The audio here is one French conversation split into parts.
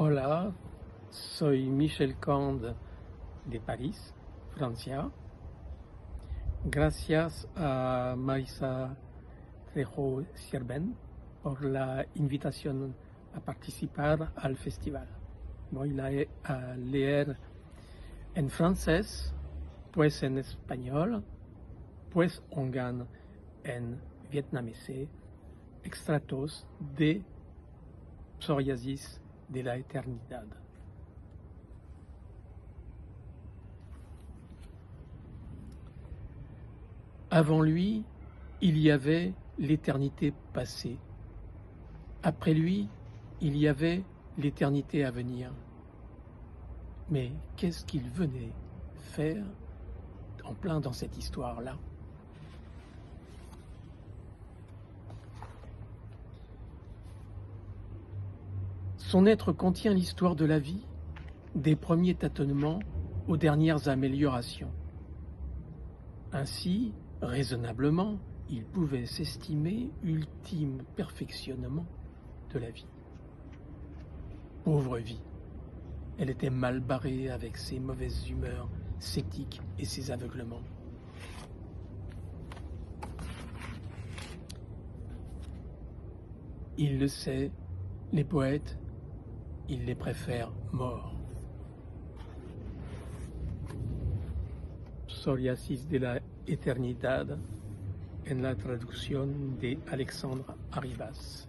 Hola, soy Michel Conde de París, Francia. Gracias a Marisa Trejo Sierben por la invitación a participar al festival. Voy a leer en francés, pues en español, pues hongan en vietnamés, extractos de Psoriasis de la Eternidad. Avant lui, il y avait l'éternité passée. Après lui, il y avait l'éternité à venir. Mais qu'est-ce qu'il venait faire en plein dans cette histoire-là? Son être contient l'histoire de la vie, des premiers tâtonnements aux dernières améliorations. Ainsi, raisonnablement, il pouvait s'estimer ultime perfectionnement de la vie. Pauvre vie, elle était mal barrée avec ses mauvaises humeurs sceptiques et ses aveuglements. Il le sait, les poètes, ils les préfèrent morts. Psoriasis de la Eternidad, en la traducción de Alexandra Arribas.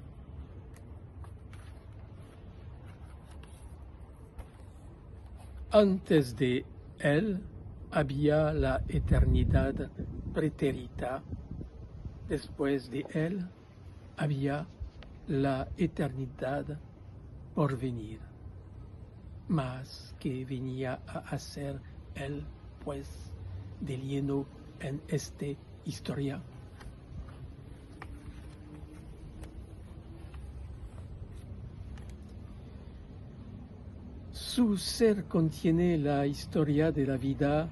Antes de él había la eternidad pretérita, después de él había la eternidad por venir, mas que venía a hacer él, pues, de lleno en esta historia. Su ser contiene la historia de la vida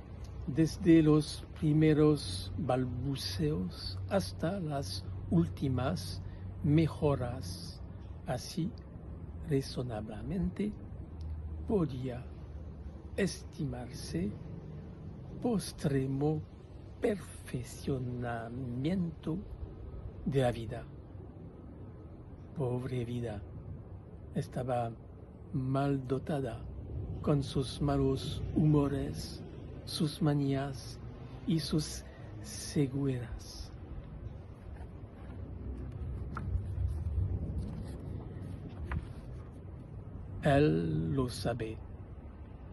desde los primeros balbuceos hasta las últimas mejoras. Así, razonablemente, podía estimarse postremo perfeccionamiento de la vida. Pobre vida, estaba mal dotada con sus malos humores, sus manías y sus cegueras. Él lo sabe.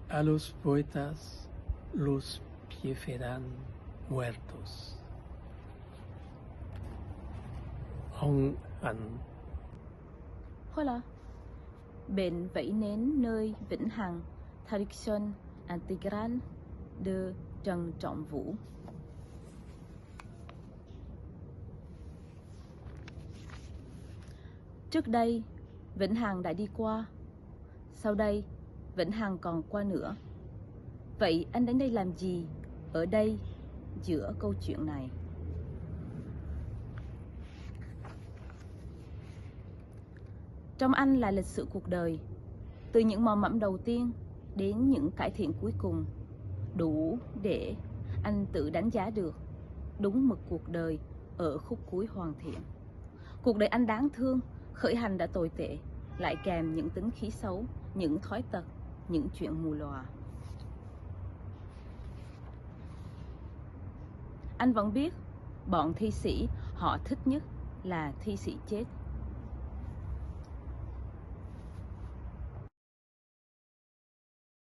A los poetas los prefieren muertos. Hong An. Hola. Bệnh vẫy nến nơi vĩnh hằng, Traduction intégrale de Trần Trọng Vũ. Trước đây, vĩnh hằng đã đi qua. Sau đây, vĩnh hằng còn qua nữa. Vậy anh đến đây làm gì? Ở đây, giữa câu chuyện này. Trong anh là lịch sử cuộc đời, từ những mò mẫm đầu tiên đến những cải thiện cuối cùng, đủ để anh tự đánh giá được đúng mực cuộc đời ở khúc cuối hoàn thiện. Cuộc đời anh đáng thương, khởi hành đã tồi tệ, lại kèm những tính khí xấu, những thói tật, những chuyện mù lòa. Anh vẫn biết, bọn thi sĩ họ thích nhất là thi sĩ chết.